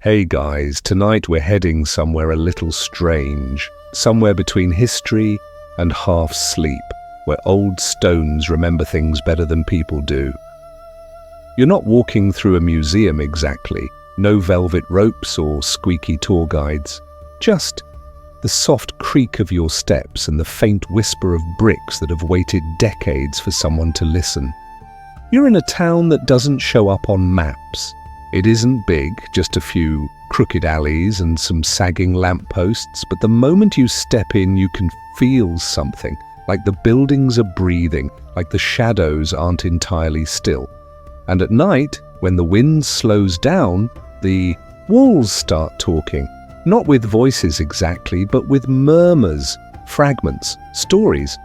Hey guys, tonight we're heading somewhere a little strange, somewhere between history and half sleep, where old stones remember things better than people do. You're not walking through a museum exactly, no velvet ropes or squeaky tour guides, just the soft creak of your steps and the faint whisper of bricks that have waited decades for someone to listen. You're in a town that doesn't show up on maps. It isn't big, just a few crooked alleys and some sagging lampposts, but the moment you step in, you can feel something, like the buildings are breathing, like the shadows aren't entirely still. And at night, when the wind slows down, the walls start talking, not with voices exactly, but with murmurs, fragments, stories.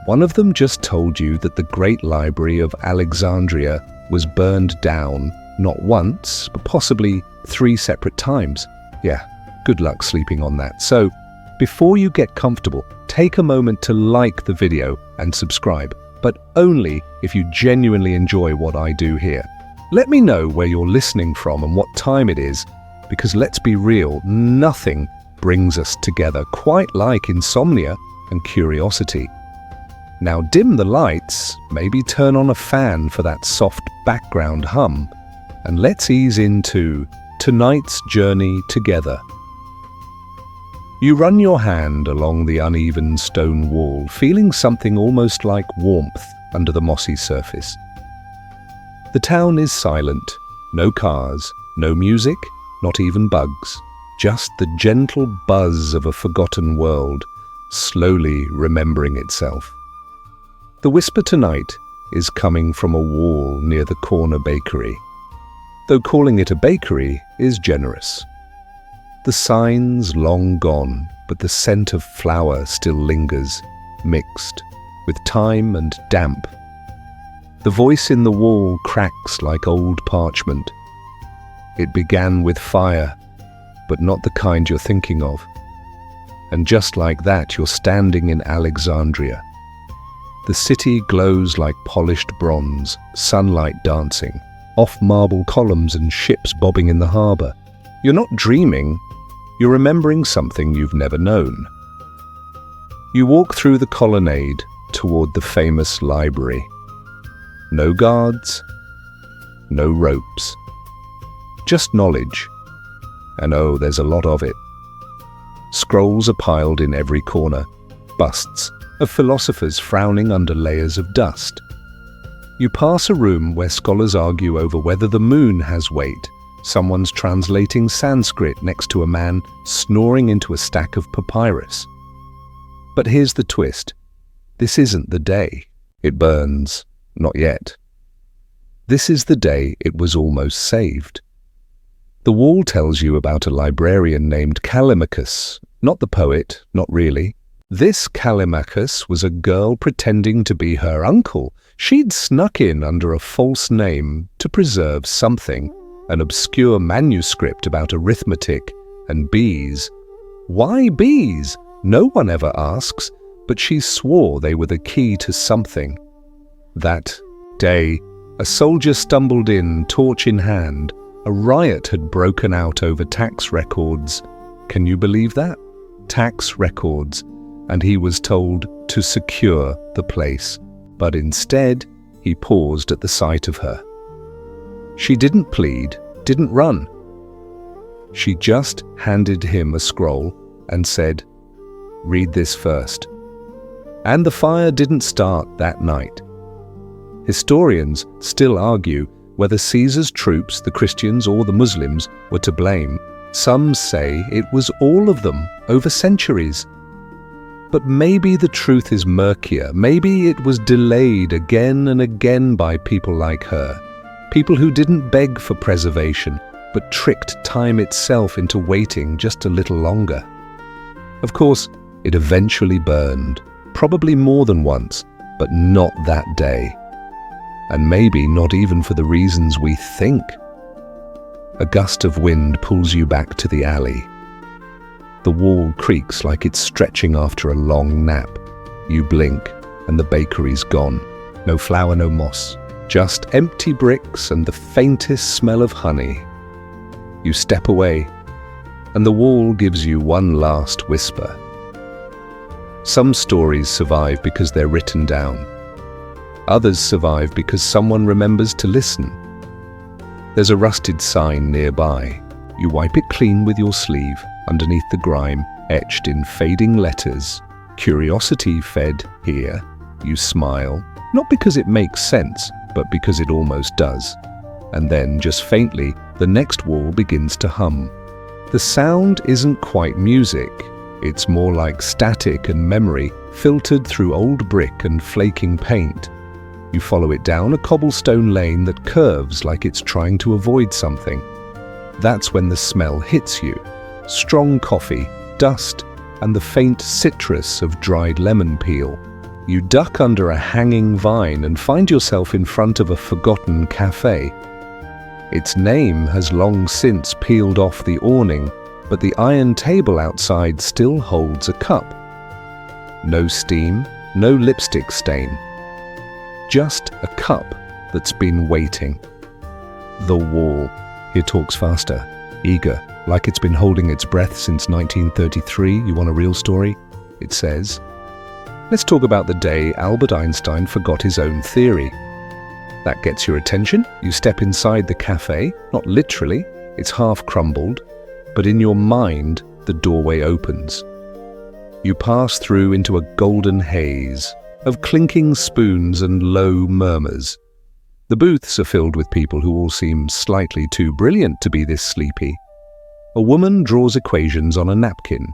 One of them just told you that the Great Library of Alexandria was burned down, not once, but possibly 3 separate times. Yeah, good luck sleeping on that. So, before you get comfortable, take a moment to like the video and subscribe, but only if you genuinely enjoy what I do here. Let me know where you're listening from and what time it is, because let's be real, nothing brings us together quite like insomnia and curiosity. Now dim the lights, maybe turn on a fan for that soft background hum, and let's ease into tonight's journey together. You run your hand along the uneven stone wall, feeling something almost like warmth under the mossy surface. The town is silent, no cars, no music, not even bugs, just the gentle buzz of a forgotten world, slowly remembering itself. The whisper tonight is coming from a wall near the corner bakery, though calling it a bakery is generous. The sign's long gone, but the scent of flour still lingers, mixed with time and damp. The voice in the wall cracks like old parchment. It began with fire, but not the kind you're thinking of. And just like that, you're standing in Alexandria. The city glows like polished bronze, sunlight dancing, off marble columns and ships bobbing in the harbor. You're not dreaming, you're remembering something you've never known. You walk through the colonnade toward the famous library. No guards, no ropes. Just knowledge. And oh, there's a lot of it. Scrolls are piled in every corner, busts of philosophers frowning under layers of dust. You pass a room where scholars argue over whether the moon has weight. Someone's translating Sanskrit next to a man snoring into a stack of papyrus. But here's the twist. This isn't the day it burns. Not yet. This is the day it was almost saved. The wall tells you about a librarian named Callimachus, not the poet, not really. This Callimachus was a girl pretending to be her uncle. She'd snuck in under a false name to preserve something, an obscure manuscript about arithmetic and bees. Why bees? No one ever asks, but she swore they were the key to something. That day, a soldier stumbled in, torch in hand. A riot had broken out over tax records. Can you believe that? Tax records. And he was told to secure the place. But instead, he paused at the sight of her. She didn't plead, didn't run. She just handed him a scroll and said, "Read this first." And the fire didn't start that night. Historians still argue whether Caesar's troops, the Christians or the Muslims, were to blame. Some say it was all of them over centuries. But maybe the truth is murkier. Maybe it was delayed again and again by people like her. People who didn't beg for preservation, but tricked time itself into waiting just a little longer. Of course, it eventually burned, probably more than once, but not that day. And maybe not even for the reasons we think. A gust of wind pulls you back to the alley. The wall creaks like it's stretching after a long nap. You blink, and the bakery's gone. No flour, no moss. Just empty bricks and the faintest smell of honey. You step away, and the wall gives you one last whisper. Some stories survive because they're written down. Others survive because someone remembers to listen. There's a rusted sign nearby. You wipe it clean with your sleeve. Underneath the grime, etched in fading letters, "Curiosity fed here." You smile, not because it makes sense, but because it almost does. And then, just faintly, the next wall begins to hum. The sound isn't quite music. It's more like static and memory, filtered through old brick and flaking paint. You follow it down a cobblestone lane that curves like it's trying to avoid something. That's when the smell hits you. Strong coffee, dust, and the faint citrus of dried lemon peel. You duck under a hanging vine and find yourself in front of a forgotten cafe. Its name has long since peeled off the awning, but the iron table outside still holds a cup. No steam, no lipstick stain. Just a cup that's been waiting. The wall. He talks faster, eager, like it's been holding its breath since 1933. You want a real story? It says. Let's talk about the day Albert Einstein forgot his own theory. That gets your attention. You step inside the cafe, not literally, it's half crumbled, but in your mind, the doorway opens. You pass through into a golden haze of clinking spoons and low murmurs. The booths are filled with people who all seem slightly too brilliant to be this sleepy. A woman draws equations on a napkin.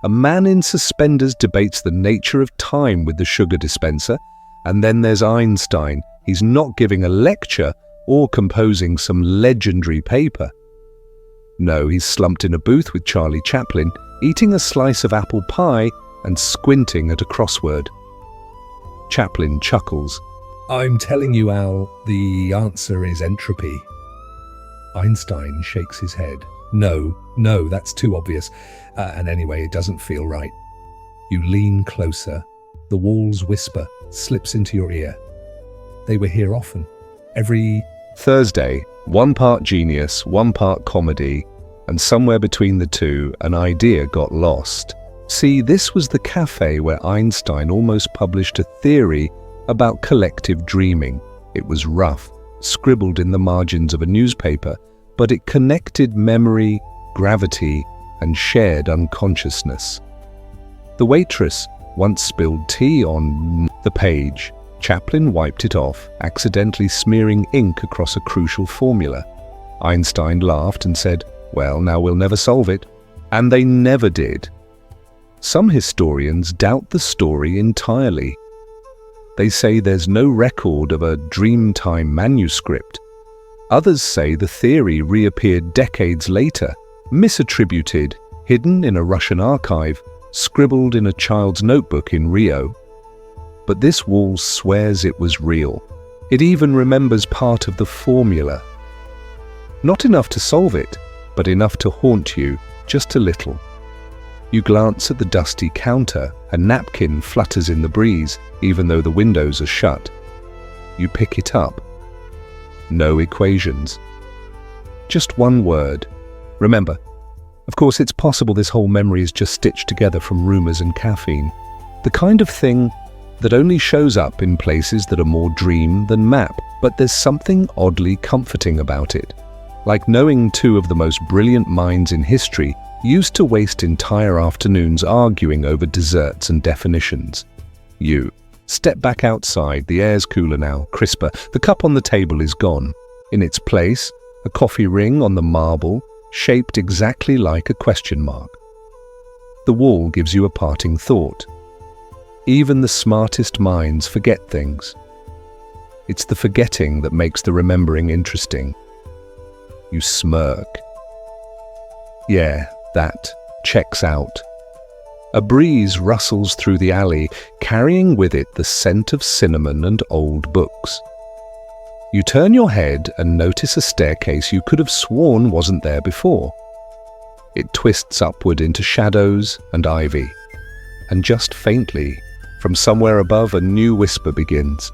A man in suspenders debates the nature of time with the sugar dispenser. And then there's Einstein. He's not giving a lecture or composing some legendary paper. No, he's slumped in a booth with Charlie Chaplin, eating a slice of apple pie and squinting at a crossword. Chaplin chuckles. "I'm telling you, Al, the answer is entropy." Einstein shakes his head. No, that's too obvious. And anyway, it doesn't feel right. You lean closer. The wall's whisper slips into your ear. They were here often. Every Thursday, one part genius, one part comedy, and somewhere between the two, an idea got lost. See, this was the cafe where Einstein almost published a theory about collective dreaming. It was rough, scribbled in the margins of a newspaper, but it connected memory, gravity, and shared unconsciousness. The waitress once spilled tea on the page. Chaplin wiped it off, accidentally smearing ink across a crucial formula. Einstein laughed and said, "Well, now we'll never solve it." And they never did. Some historians doubt the story entirely. They say there's no record of a Dreamtime manuscript. Others say the theory reappeared decades later, misattributed, hidden in a Russian archive, scribbled in a child's notebook in Rio. But this wall swears it was real. It even remembers part of the formula. Not enough to solve it, but enough to haunt you, just a little. You glance at the dusty counter. A napkin flutters in the breeze, even though the windows are shut. You pick it up. No equations. Just one word. Remember. Of course, it's possible this whole memory is just stitched together from rumors and caffeine. The kind of thing that only shows up in places that are more dream than map, but there's something oddly comforting about it. Like knowing two of the most brilliant minds in history used to waste entire afternoons arguing over desserts and definitions. You step back outside. The air's cooler now, crisper. The cup on the table is gone. In its place, a coffee ring on the marble, shaped exactly like a question mark. The wall gives you a parting thought. Even the smartest minds forget things. It's the forgetting that makes the remembering interesting. You smirk. Yeah, that checks out. A breeze rustles through the alley, carrying with it the scent of cinnamon and old books. You turn your head and notice a staircase you could have sworn wasn't there before. It twists upward into shadows and ivy, and just faintly, from somewhere above, a new whisper begins.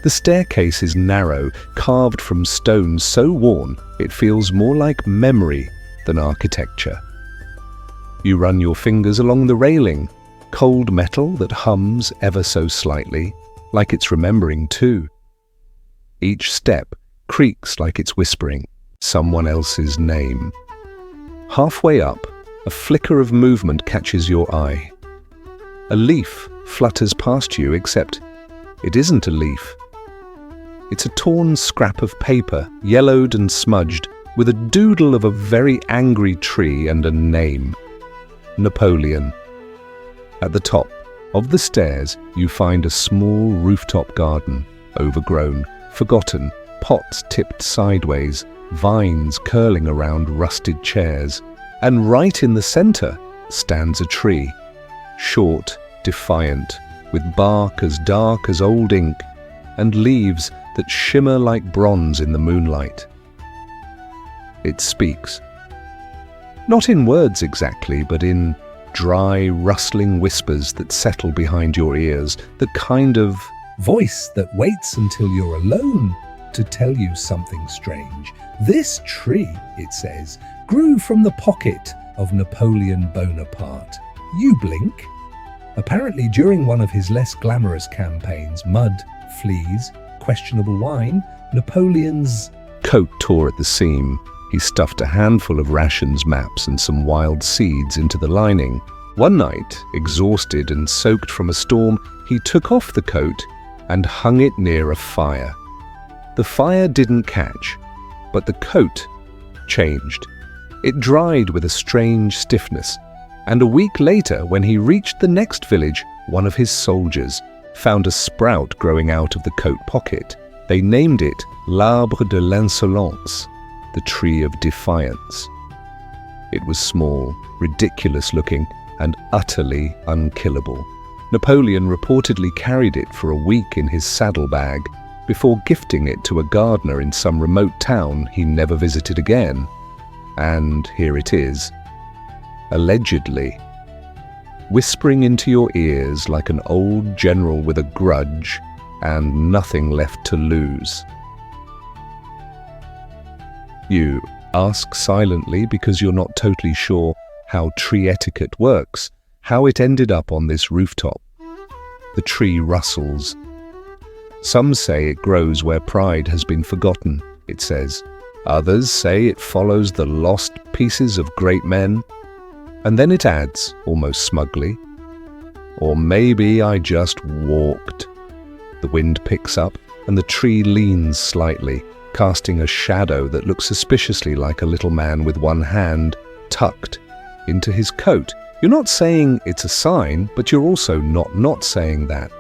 The staircase is narrow, carved from stone so worn it feels more like memory than architecture. You run your fingers along the railing, cold metal that hums ever so slightly, like it's remembering too. Each step creaks like it's whispering someone else's name. Halfway up, a flicker of movement catches your eye. A leaf flutters past you, except it isn't a leaf. It's a torn scrap of paper, yellowed and smudged, with a doodle of a very angry tree and a name. Napoleon. At the top of the stairs, you find a small rooftop garden, overgrown, forgotten, pots tipped sideways, vines curling around rusted chairs, and right in the center stands a tree, short, defiant, with bark as dark as old ink, and leaves that shimmer like bronze in the moonlight. It speaks. Not in words exactly, but in dry, rustling whispers that settle behind your ears, the kind of voice that waits until you're alone to tell you something strange. This tree, it says, grew from the pocket of Napoleon Bonaparte. You blink. Apparently during one of his less glamorous campaigns, mud, fleas, questionable wine, Napoleon's coat tore at the seam. He stuffed a handful of rations, maps, and some wild seeds into the lining. One night, exhausted and soaked from a storm, he took off the coat and hung it near a fire. The fire didn't catch, but the coat changed. It dried with a strange stiffness, and a week later, when he reached the next village, one of his soldiers found a sprout growing out of the coat pocket. They named it L'Arbre de l'Insolence, the Tree of Defiance. It was small, ridiculous looking, and utterly unkillable. Napoleon reportedly carried it for a week in his saddlebag before gifting it to a gardener in some remote town he never visited again. And here it is, allegedly, whispering into your ears like an old general with a grudge and nothing left to lose. You ask silently because you're not totally sure how tree etiquette works, how it ended up on this rooftop. The tree rustles. Some say it grows where pride has been forgotten, it says. Others say it follows the lost pieces of great men. And then it adds, almost smugly, or maybe I just walked. The wind picks up and the tree leans slightly, casting a shadow that looks suspiciously like a little man with one hand tucked into his coat. You're not saying it's a sign, but you're also not saying that.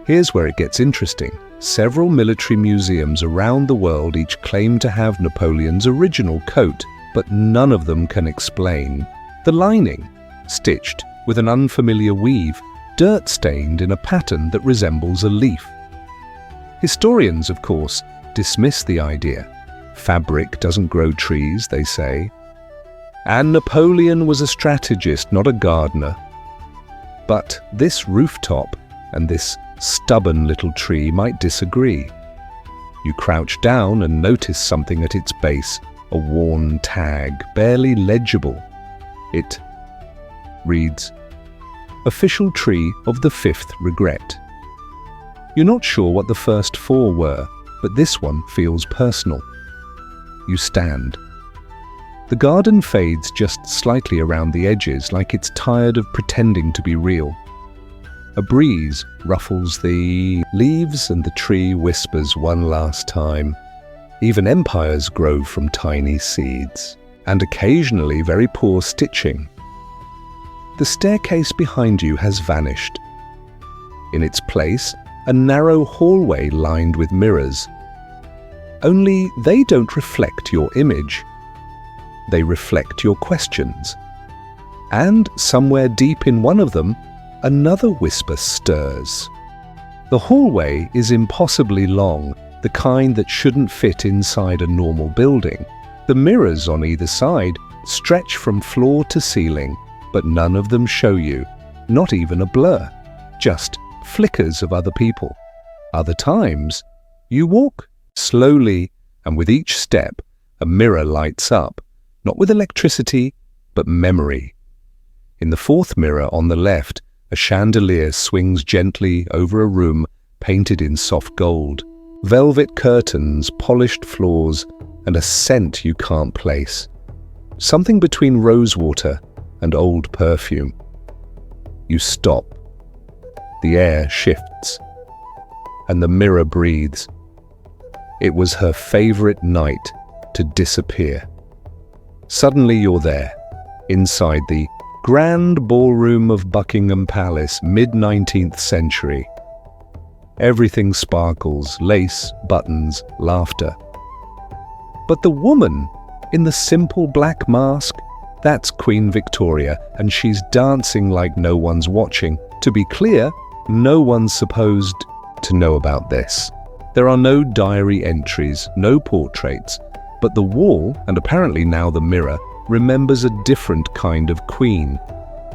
Here's where it gets interesting. Several military museums around the world each claim to have Napoleon's original coat, but none of them can explain the lining, stitched with an unfamiliar weave, dirt-stained in a pattern that resembles a leaf. Historians, of course, dismiss the idea. Fabric doesn't grow trees, they say. And Napoleon was a strategist, not a gardener. But this rooftop and this stubborn little tree might disagree. You crouch down and notice something at its base, a worn tag, barely legible. It reads, "Official Tree of the Fifth Regret." You're not sure what the first four were, but this one feels personal. You stand. The garden fades just slightly around the edges, like it's tired of pretending to be real. A breeze ruffles the leaves and the tree whispers one last time. Even empires grow from tiny seeds, and occasionally very poor stitching. The staircase behind you has vanished. In its place, a narrow hallway lined with mirrors. Only they don't reflect your image. They reflect your questions. And somewhere deep in one of them, another whisper stirs. The hallway is impossibly long, the kind that shouldn't fit inside a normal building. The mirrors on either side stretch from floor to ceiling, but none of them show you, not even a blur, just flickers of other people. Other times, you walk slowly, and with each step, a mirror lights up, not with electricity, but memory. In the fourth mirror on the left, a chandelier swings gently over a room painted in soft gold. Velvet curtains, polished floors, and a scent you can't place. Something between rosewater and old perfume. You stop. The air shifts, and the mirror breathes. It was her favorite night to disappear. Suddenly you're there, inside the grand ballroom of Buckingham Palace, mid-19th century. Everything sparkles, lace, buttons, laughter. But the woman in the simple black mask, that's Queen Victoria, and she's dancing like no one's watching. To be clear, no one's supposed to know about this. There are no diary entries, no portraits, but the wall, and apparently now the mirror, remembers a different kind of queen.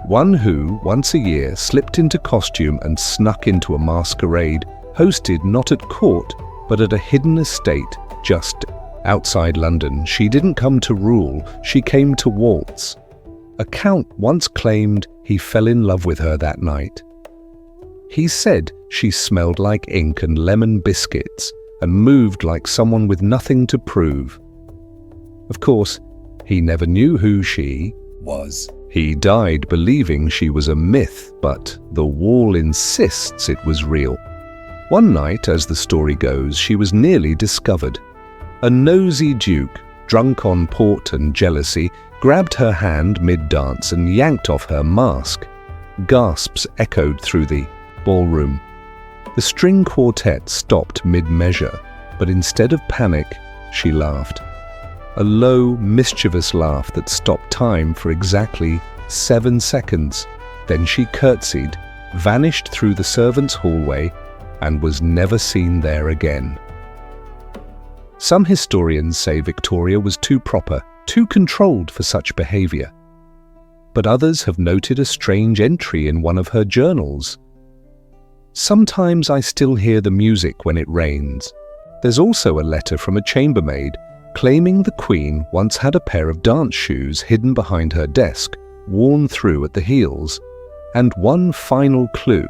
One who, once a year, slipped into costume and snuck into a masquerade, hosted not at court, but at a hidden estate just outside London. She didn't come to rule, she came to waltz. A count once claimed he fell in love with her that night. He said she smelled like ink and lemon biscuits and moved like someone with nothing to prove. Of course, he never knew who she was. He died believing she was a myth, but the wall insists it was real. One night, as the story goes, she was nearly discovered. A nosy duke, drunk on port and jealousy, grabbed her hand mid-dance and yanked off her mask. Gasps echoed through the ballroom. The string quartet stopped mid-measure, but instead of panic, she laughed. A low, mischievous laugh that stopped time for exactly 7 seconds. Then she curtsied, vanished through the servants' hallway, and was never seen there again. Some historians say Victoria was too proper, too controlled for such behavior. But others have noted a strange entry in one of her journals. Sometimes I still hear the music when it rains. There's also a letter from a chambermaid claiming the Queen once had a pair of dance shoes hidden behind her desk, worn through at the heels. And one final clue,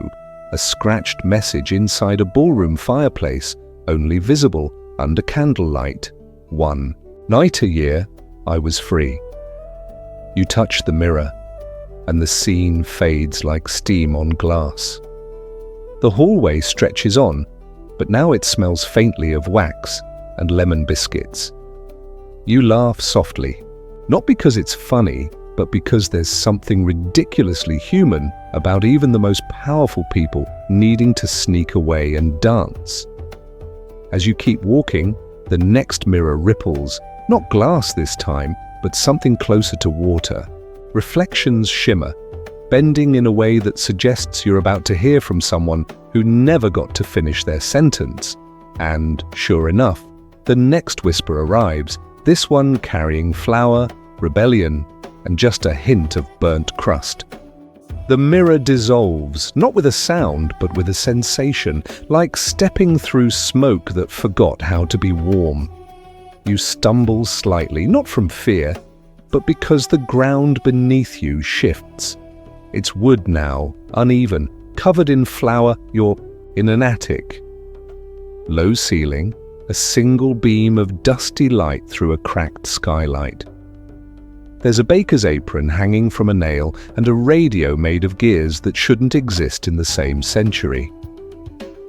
a scratched message inside a ballroom fireplace, only visible under candlelight. One night a year, I was free. You touch the mirror, and the scene fades like steam on glass. The hallway stretches on, but now it smells faintly of wax and lemon biscuits. You laugh softly, not because it's funny, but because there's something ridiculously human about even the most powerful people needing to sneak away and dance. As you keep walking, the next mirror ripples, not glass this time, but something closer to water. Reflections shimmer, bending in a way that suggests you're about to hear from someone who never got to finish their sentence. And, sure enough, the next whisper arrives, this one carrying flour, rebellion, and just a hint of burnt crust. The mirror dissolves, not with a sound, but with a sensation, like stepping through smoke that forgot how to be warm. You stumble slightly, not from fear, but because the ground beneath you shifts. It's wood now, uneven, covered in flour. You're in an attic. Low ceiling, a single beam of dusty light through a cracked skylight. There's a baker's apron hanging from a nail and a radio made of gears that shouldn't exist in the same century.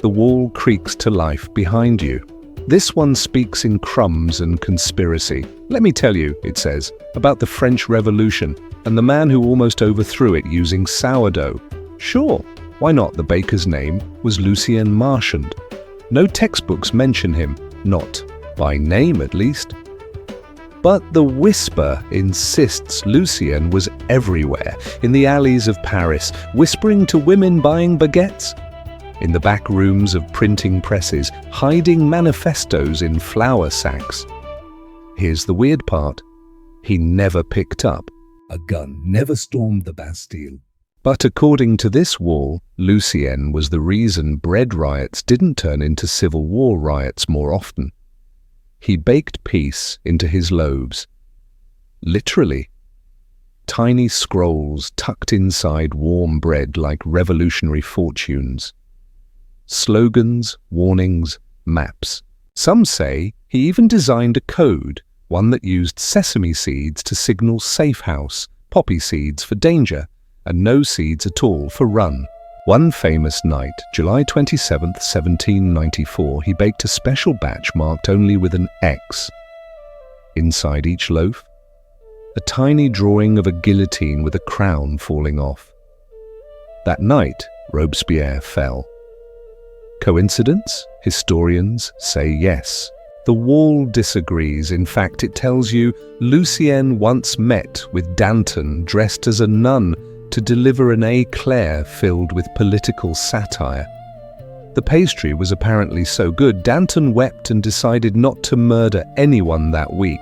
The wall creaks to life behind you. This one speaks in crumbs and conspiracy. Let me tell you, it says, about the French Revolution and the man who almost overthrew it using sourdough. Sure, why not? The baker's name was Lucien Marchand. No textbooks mention him, not by name at least. But the whisper insists Lucien was everywhere, in the alleys of Paris, whispering to women buying baguettes, in the back rooms of printing presses, hiding manifestos in flour sacks. Here's the weird part. He never picked up a gun, never stormed the Bastille, But according to this wall, Lucien was the reason bread riots didn't turn into civil war riots more often. He baked peace into his loaves. Literally. Tiny scrolls tucked inside warm bread like revolutionary fortunes. Slogans, warnings, maps. Some say he even designed a code, one that used sesame seeds to signal safe house, poppy seeds for danger, and no seeds at all for run. One famous night, July 27, 1794, he baked a special batch marked only with an X. Inside each loaf, a tiny drawing of a guillotine with a crown falling off. That night, Robespierre fell. Coincidence? Historians say yes. The wall disagrees. In fact, it tells you Lucien once met with Danton dressed as a nun to deliver an éclair filled with political satire. The pastry was apparently so good, Danton wept and decided not to murder anyone that week.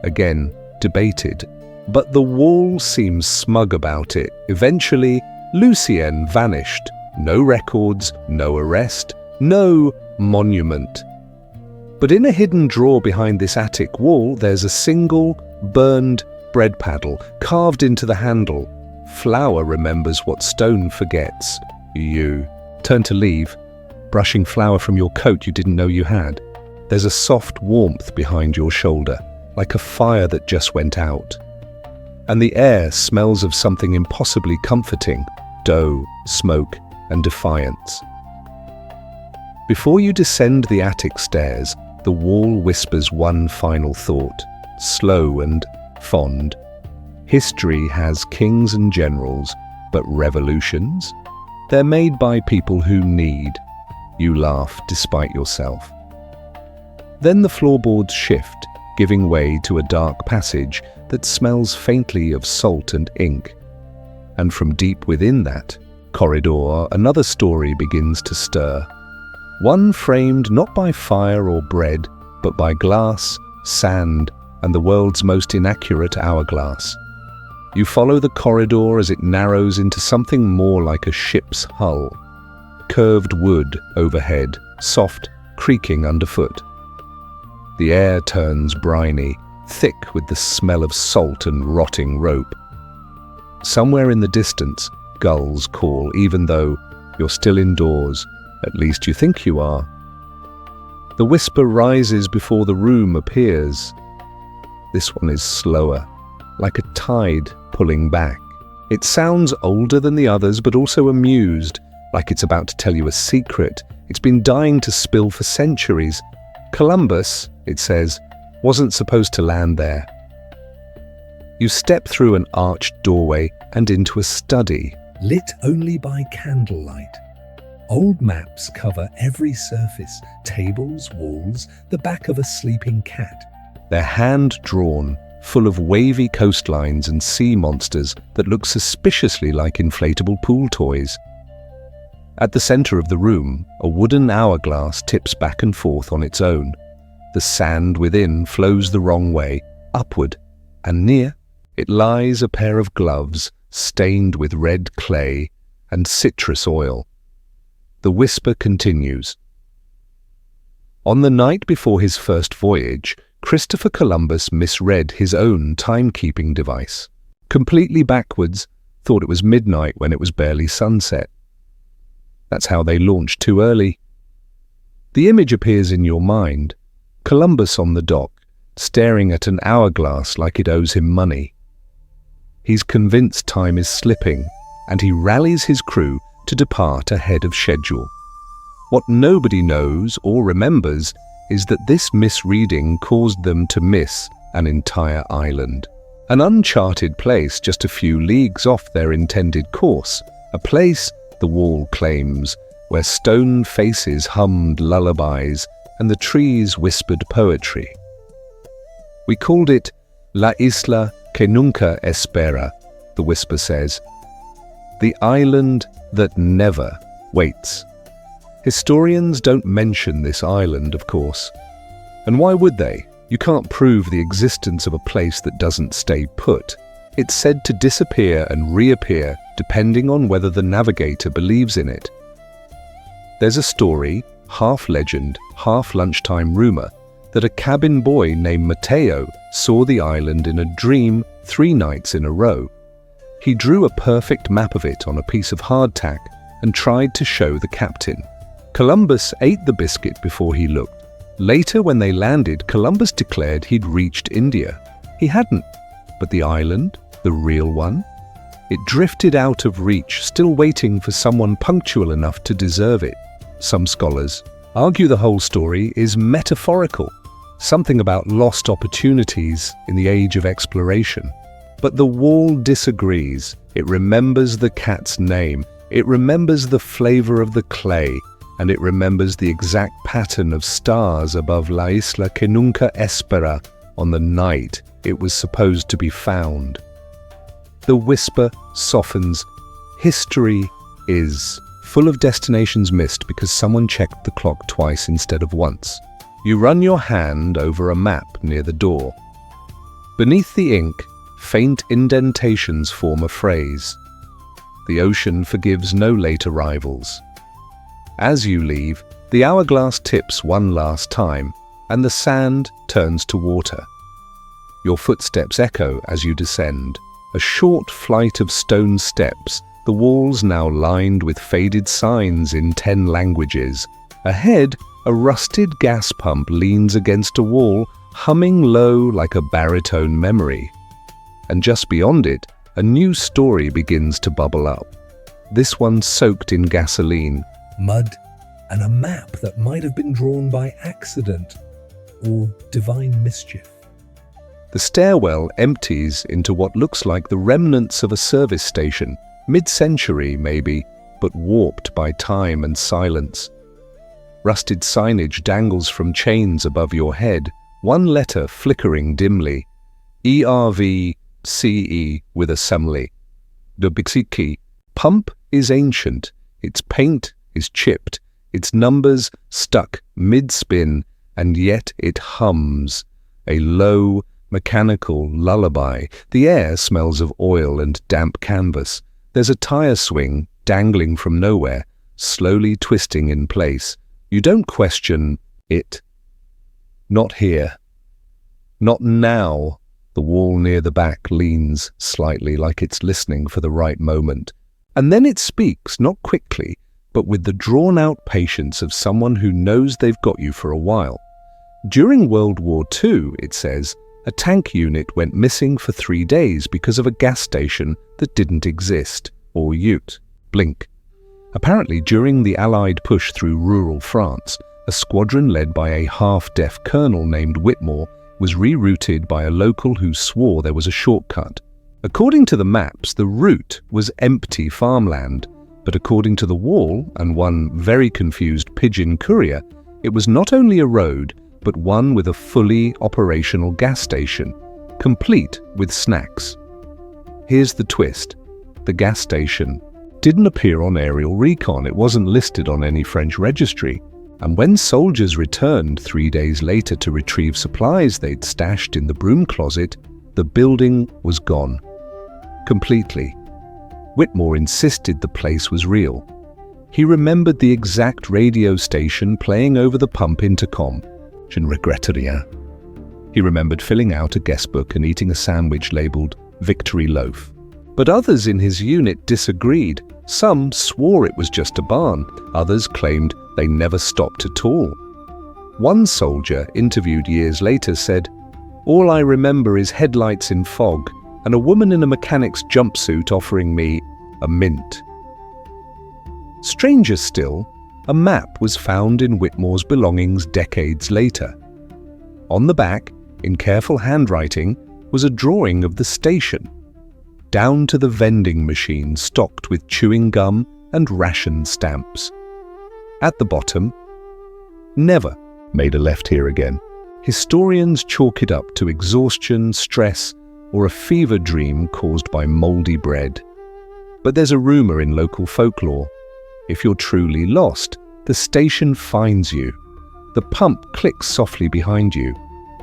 Again, debated, but the wall seems smug about it. Eventually, Lucien vanished. No records, no arrest, no monument. But in a hidden drawer behind this attic wall, there's a single, burned bread paddle carved into the handle. Flour remembers what stone forgets. You turn to leave, brushing flour from your coat you didn't know you had. There's a soft warmth behind your shoulder, like a fire that just went out. And the air smells of something impossibly comforting, dough, smoke, and defiance. Before you descend the attic stairs, the wall whispers one final thought, slow and fond. History has kings and generals, but revolutions? They're made by people who need. You laugh despite yourself. Then the floorboards shift, giving way to a dark passage that smells faintly of salt and ink. And from deep within that corridor, another story begins to stir. One framed not by fire or bread, but by glass, sand, and the world's most inaccurate hourglass. You follow the corridor as it narrows into something more like a ship's hull. Curved wood overhead, soft, creaking underfoot. The air turns briny, thick with the smell of salt and rotting rope. Somewhere in the distance, gulls call, even though you're still indoors. At least you think you are. The whisper rises before the room appears. This one is slower, like a tide pulling back. It sounds older than the others, but also amused, like it's about to tell you a secret it's been dying to spill for centuries. Columbus, it says, wasn't supposed to land there. You step through an arched doorway and into a study, lit only by candlelight. Old maps cover every surface, tables, walls, the back of a sleeping cat. They're hand-drawn, full of wavy coastlines and sea monsters that look suspiciously like inflatable pool toys. At the center of the room, a wooden hourglass tips back and forth on its own. The sand within flows the wrong way, upward, and near it lies a pair of gloves stained with red clay and citrus oil. The whisper continues. On the night before his first voyage, Christopher Columbus misread his own timekeeping device. Completely backwards, thought it was midnight when it was barely sunset. That's how they launched too early. The image appears in your mind. Columbus on the dock, staring at an hourglass like it owes him money. He's convinced time is slipping, and he rallies his crew to depart ahead of schedule. What nobody knows or remembers is that this misreading caused them to miss an entire island. An uncharted place just a few leagues off their intended course, a place, the wall claims, where stone faces hummed lullabies and the trees whispered poetry. We called it La Isla que nunca espera, the whisper says. The island that never waits. Historians don't mention this island, of course. And why would they? You can't prove the existence of a place that doesn't stay put. It's said to disappear and reappear depending on whether the navigator believes in it. There's a story, half legend, half lunchtime rumor, that a cabin boy named Matteo saw the island in a dream 3 nights in a row. He drew a perfect map of it on a piece of hardtack and tried to show the captain. Columbus ate the biscuit before he looked. Later, when they landed, Columbus declared he'd reached India. He hadn't, but the island, the real one, it drifted out of reach, still waiting for someone punctual enough to deserve it. Some scholars argue the whole story is metaphorical, something about lost opportunities in the age of exploration. But the wall disagrees. It remembers the cat's name, it remembers the flavor of the clay, and it remembers the exact pattern of stars above La Isla que nunca espera on the night it was supposed to be found. The whisper softens. History is full of destinations missed because someone checked the clock twice instead of once. You run your hand over a map near the door. Beneath the ink, faint indentations form a phrase. The ocean forgives no late arrivals. As you leave, the hourglass tips one last time, and the sand turns to water. Your footsteps echo as you descend. A short flight of stone steps, the walls now lined with faded signs in 10 languages. Ahead, a rusted gas pump leans against a wall, humming low like a baritone memory. And just beyond it, a new story begins to bubble up. This one soaked in gasoline, mud, and a map that might have been drawn by accident or divine mischief. The stairwell empties into what looks like the remnants of a service station, mid-century maybe, but warped by time and silence. Rusted signage dangles from chains above your head, one letter flickering dimly. ERVCE with a simile. The Bixiki pump is ancient, its paint is chipped, its numbers stuck mid-spin, and yet it hums, a low, mechanical lullaby. The air smells of oil and damp canvas. There's a tire swing dangling from nowhere, slowly twisting in place. You don't question it. Not here. Not now. The wall near the back leans slightly, like it's listening for the right moment. And then it speaks, not quickly, but with the drawn-out patience of someone who knows they've got you for a while. During World War II, it says, a tank unit went missing for 3 days because of a gas station that didn't exist, or ute, blink. Apparently, during the Allied push through rural France, a squadron led by a half-deaf colonel named Whitmore was rerouted by a local who swore there was a shortcut. According to the maps, the route was empty farmland, but according to the wall and one very confused pigeon courier, it was not only a road, but one with a fully operational gas station, complete with snacks. Here's the twist. The gas station didn't appear on aerial recon. It wasn't listed on any French registry. And when soldiers returned 3 days later to retrieve supplies they'd stashed in the broom closet, the building was gone. Completely. Whitmore insisted the place was real. He remembered the exact radio station playing over the pump intercom. Je ne regrette rien. He remembered filling out a guest book and eating a sandwich labeled Victory Loaf. But others in his unit disagreed. Some swore it was just a barn. Others claimed they never stopped at all. One soldier, interviewed years later, said, "All I remember is headlights in fog and a woman in a mechanic's jumpsuit offering me a mint." Stranger still, a map was found in Whitmore's belongings decades later. On the back, in careful handwriting, was a drawing of the station, down to the vending machine stocked with chewing gum and ration stamps. At the bottom, never made a left here again. Historians chalk it up to exhaustion, stress, or a fever dream caused by moldy bread. But there's a rumor in local folklore. If you're truly lost, the station finds you. The pump clicks softly behind you.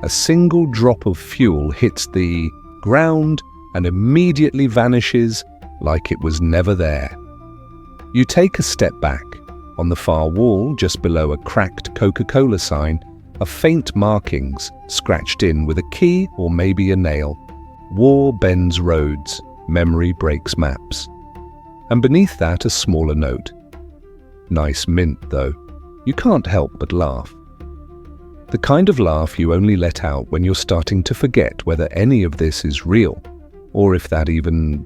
A single drop of fuel hits the ground and immediately vanishes like it was never there. You take a step back. On the far wall, just below a cracked Coca-Cola sign, are faint markings scratched in with a key or maybe a nail. War bends roads, memory breaks maps. And beneath that, a smaller note. Nice mint, though. You can't help but laugh. The kind of laugh you only let out when you're starting to forget whether any of this is real, or if that even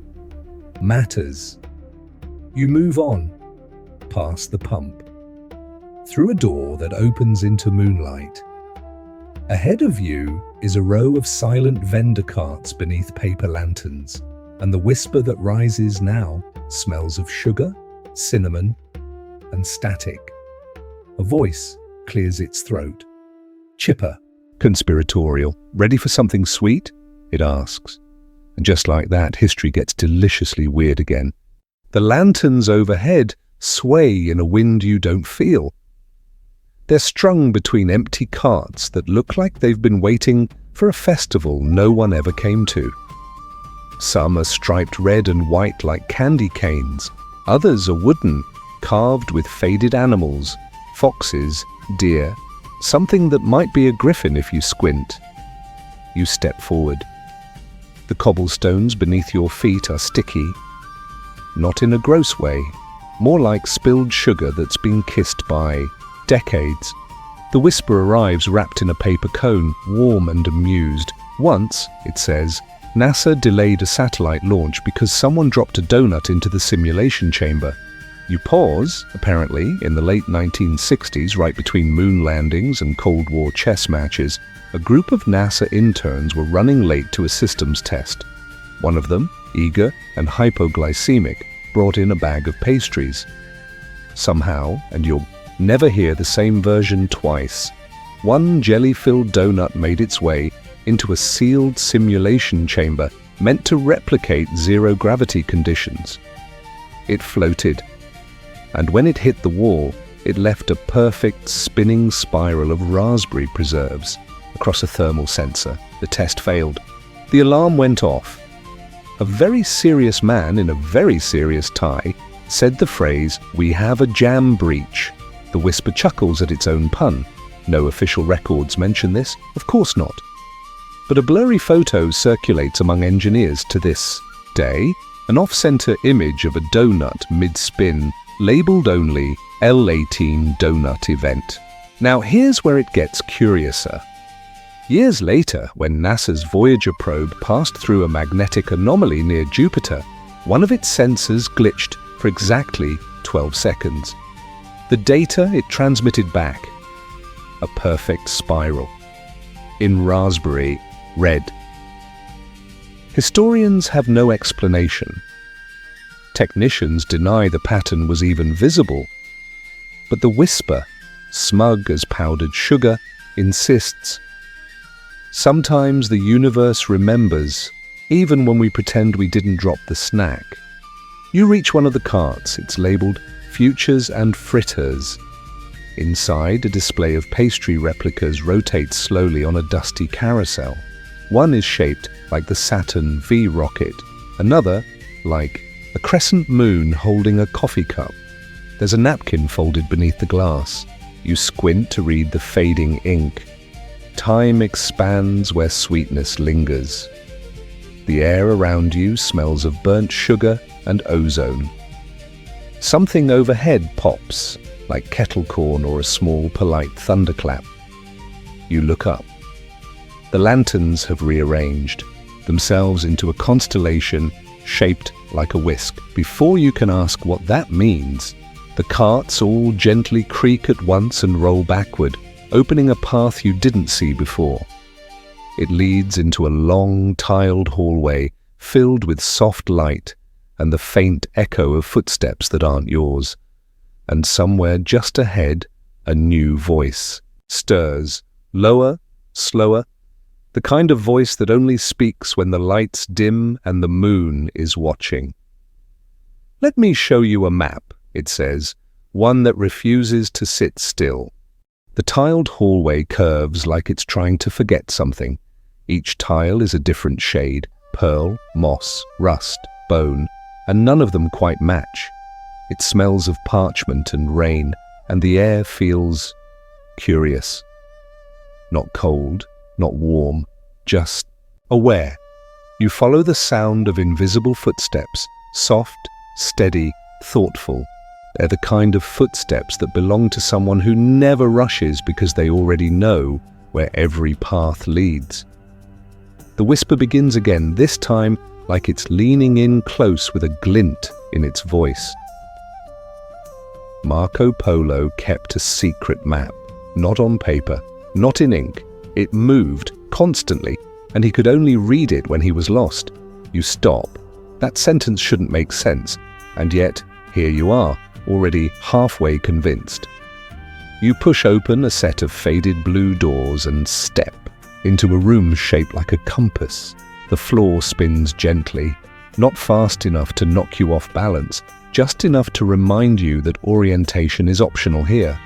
matters. You move on, past the pump, through a door that opens into moonlight. Ahead of you is a row of silent vendor carts beneath paper lanterns, and the whisper that rises now smells of sugar, cinnamon, and static. A voice clears its throat. Chipper. Conspiratorial. Ready for something sweet? It asks. And just like that, history gets deliciously weird again. The lanterns overhead sway in a wind you don't feel. They're strung between empty carts that look like they've been waiting for a festival no one ever came to. Some are striped red and white like candy canes. Others are wooden, carved with faded animals, foxes, deer, something that might be a griffin if you squint. You step forward. The cobblestones beneath your feet are sticky, not in a gross way, more like spilled sugar that's been kissed by decades. The whisper arrives wrapped in a paper cone, warm and amused. Once, it says, NASA delayed a satellite launch because someone dropped a donut into the simulation chamber. You pause, apparently, in the late 1960s, right between moon landings and Cold War chess matches. A group of NASA interns were running late to a systems test. One of them, eager and hypoglycemic, brought in a bag of pastries. Somehow, and you'll never hear the same version twice, one jelly-filled donut made its way into a sealed simulation chamber meant to replicate zero-gravity conditions. It floated, and when it hit the wall, it left a perfect spinning spiral of raspberry preserves across a thermal sensor. The test failed. The alarm went off. A very serious man in a very serious tie said the phrase, "We have a jam breach." The whisper chuckles at its own pun. No official records mention this, of course not. But a blurry photo circulates among engineers to this day, an off-center image of a donut mid-spin, labeled only L18 Donut Event. Now here's where it gets curiouser. Years later, when NASA's Voyager probe passed through a magnetic anomaly near Jupiter, one of its sensors glitched for exactly 12 seconds. The data it transmitted back, a perfect spiral, in raspberry red. Historians have no explanation. Technicians deny the pattern was even visible. But the whisper, smug as powdered sugar, insists. Sometimes the universe remembers, even when we pretend we didn't drop the snack. You reach one of the carts. It's labeled Futures and Fritters. Inside, a display of pastry replicas rotates slowly on a dusty carousel. One is shaped like the Saturn V rocket, another like a crescent moon holding a coffee cup. There's a napkin folded beneath the glass. You squint to read the fading ink. Time expands where sweetness lingers. The air around you smells of burnt sugar and ozone. Something overhead pops, like kettle corn or a small, polite thunderclap. You look up. The lanterns have rearranged themselves into a constellation shaped like a whisk. Before you can ask what that means, the carts all gently creak at once and roll backward, opening a path you didn't see before. It leads into a long, tiled hallway filled with soft light and the faint echo of footsteps that aren't yours. And somewhere just ahead, a new voice stirs, lower, slower, the kind of voice that only speaks when the lights dim and the moon is watching. "Let me show you a map," it says, one that refuses to sit still. The tiled hallway curves like it's trying to forget something. Each tile is a different shade, pearl, moss, rust, bone, and none of them quite match. It smells of parchment and rain, and the air feels curious. Not cold, not warm, just aware. You follow the sound of invisible footsteps, soft, steady, thoughtful. They're the kind of footsteps that belong to someone who never rushes because they already know where every path leads. The whisper begins again, this time like it's leaning in close with a glint in its voice. Marco Polo kept a secret map, not on paper, not in ink. It moved constantly, and he could only read it when he was lost. You stop. That sentence shouldn't make sense, and yet here you are, already halfway convinced. You push open a set of faded blue doors and step into a room shaped like a compass. The floor spins gently, not fast enough to knock you off balance, just enough to remind you that orientation is optional here.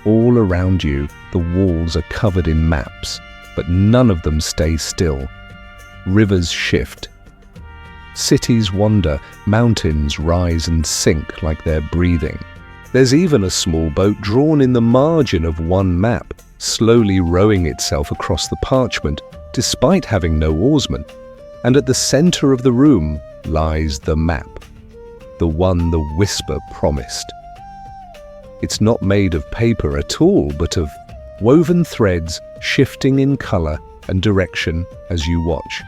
All around you, the walls are covered in maps, but none of them stay still. Rivers shift. Cities wander, mountains rise and sink like they're breathing. There's even a small boat drawn in the margin of one map, slowly rowing itself across the parchment, despite having no oarsman. And at the center of the room lies the map, the one the whisper promised. It's not made of paper at all, but of woven threads shifting in color and direction as you watch.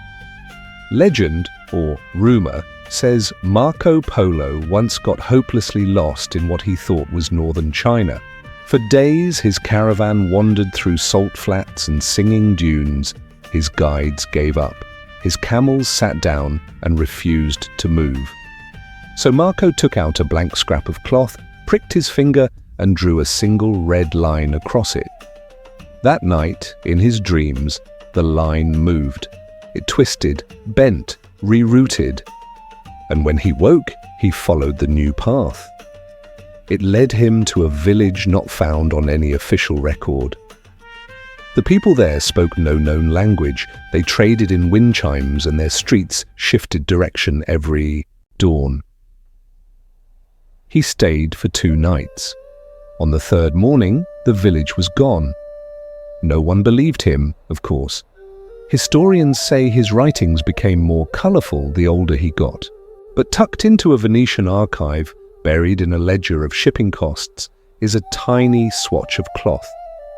Legend, or rumor, says Marco Polo once got hopelessly lost in what he thought was northern China. For days his caravan wandered through salt flats and singing dunes. His guides gave up. His camels sat down and refused to move. So Marco took out a blank scrap of cloth, pricked his finger, and drew a single red line across it. That night, in his dreams, the line moved. It twisted, bent, rerouted. And when he woke, he followed the new path. It led him to a village not found on any official record. The people there spoke no known language. They traded in wind chimes, and their streets shifted direction every dawn. He stayed for 2 nights. On the 3rd morning, the village was gone. No one believed him, of course. Historians say his writings became more colorful the older he got. But tucked into a Venetian archive, buried in a ledger of shipping costs, is a tiny swatch of cloth,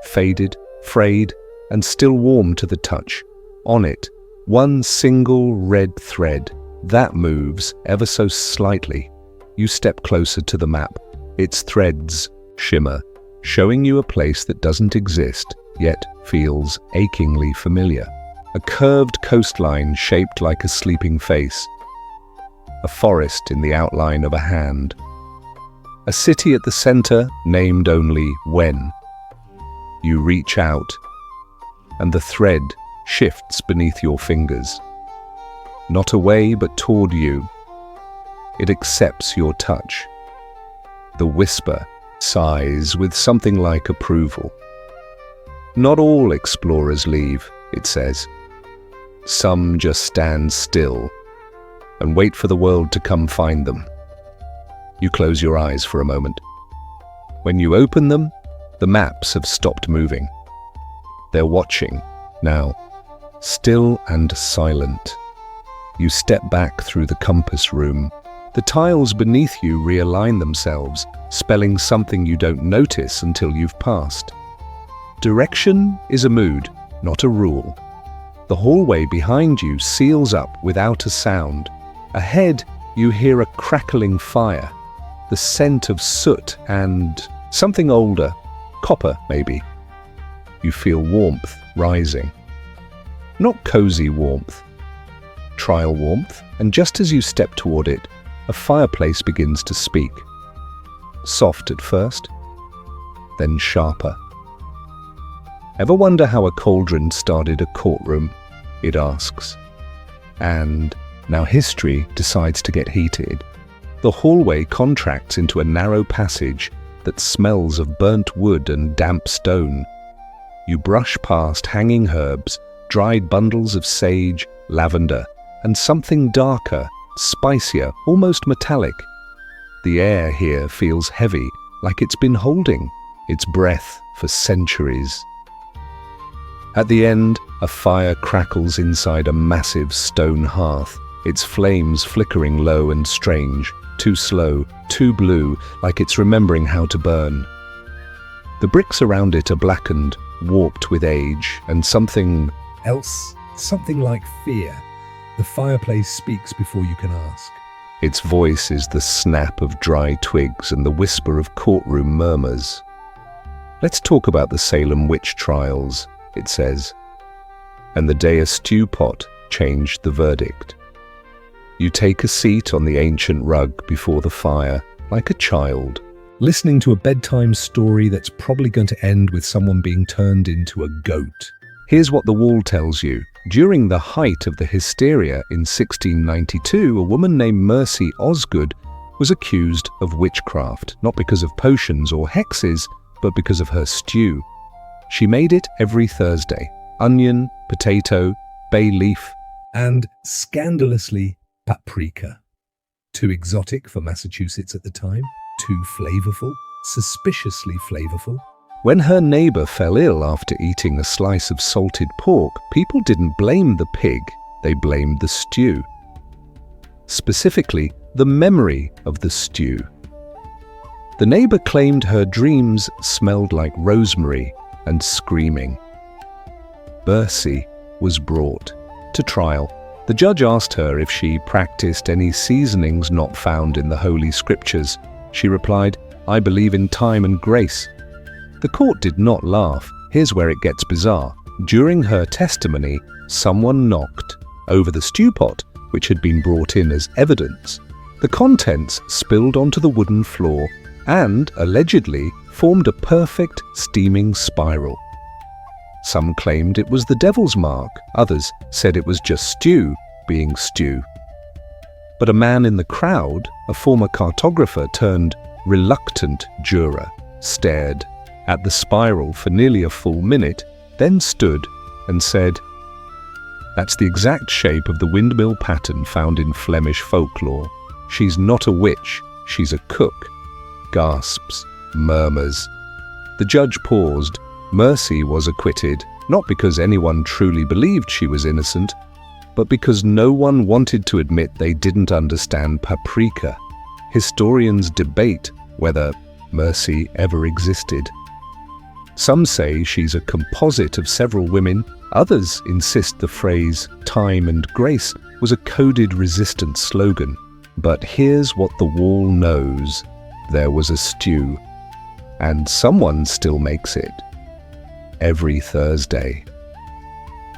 faded, frayed, and still warm to the touch. On it, one single red thread. That moves ever so slightly. You step closer to the map. Its threads shimmer, showing you a place that doesn't exist, yet feels achingly familiar. A curved coastline shaped like a sleeping face. A forest in the outline of a hand. A city at the center, named only when. You reach out, and the thread shifts beneath your fingers. Not away, but toward you. It accepts your touch. The whisper sighs with something like approval. Not all explorers leave, it says. Some just stand still and wait for the world to come find them. You close your eyes for a moment. When you open them, the maps have stopped moving. They're watching, now, still and silent. You step back through the compass room. The tiles beneath you realign themselves, spelling something you don't notice until you've passed. Direction is a mood, not a rule. The hallway behind you seals up without a sound. Ahead, you hear a crackling fire, the scent of soot and something older, copper maybe. You feel warmth rising. Not cozy warmth, trial warmth, and just as you step toward it, a fireplace begins to speak. Soft at first, then sharper. Ever wonder how a cauldron started a courtroom? It asks. And now history decides to get heated. The hallway contracts into a narrow passage that smells of burnt wood and damp stone. You brush past hanging herbs, dried bundles of sage, lavender, and something darker, spicier, almost metallic. The air here feels heavy, like it's been holding its breath for centuries. At the end, a fire crackles inside a massive stone hearth, its flames flickering low and strange, too slow, too blue, like it's remembering how to burn. The bricks around it are blackened, warped with age, and something else, something like fear. The fireplace speaks before you can ask. Its voice is the snap of dry twigs and the whisper of courtroom murmurs. "Let's talk about the Salem witch trials," it says. And the day a stew pot changed the verdict. You take a seat on the ancient rug before the fire, like a child, listening to a bedtime story that's probably going to end with someone being turned into a goat. Here's what the wall tells you. During the height of the hysteria in 1692, a woman named Mercy Osgood was accused of witchcraft, not because of potions or hexes, but because of her stew. She made it every Thursday. Onion, potato, bay leaf, and, scandalously, paprika. Too exotic for Massachusetts at the time, too flavorful, suspiciously flavorful. When her neighbor fell ill after eating a slice of salted pork, people didn't blame the pig, they blamed the stew. Specifically, the memory of the stew. The neighbor claimed her dreams smelled like rosemary and screaming. Mercy was brought to trial. The judge asked her if she practiced any seasonings not found in the Holy Scriptures. She replied, "I believe in time and grace." The court did not laugh. Here's where it gets bizarre. During her testimony, someone knocked over the stew pot, which had been brought in as evidence. The contents spilled onto the wooden floor and, allegedly, formed a perfect steaming spiral. Some claimed it was the devil's mark, others said it was just stew being stew. But a man in the crowd, a former cartographer turned reluctant juror, stared at the spiral for nearly a full minute, then stood and said, "That's the exact shape of the windmill pattern found in Flemish folklore. She's not a witch, she's a cook." Gasps, murmurs. The judge paused. Mercy was acquitted, not because anyone truly believed she was innocent, but because no one wanted to admit they didn't understand paprika. Historians debate whether Mercy ever existed. Some say she's a composite of several women, others insist the phrase "time and grace" was a coded resistance slogan. But here's what the wall knows: there was a stew, and someone still makes it. Every Thursday.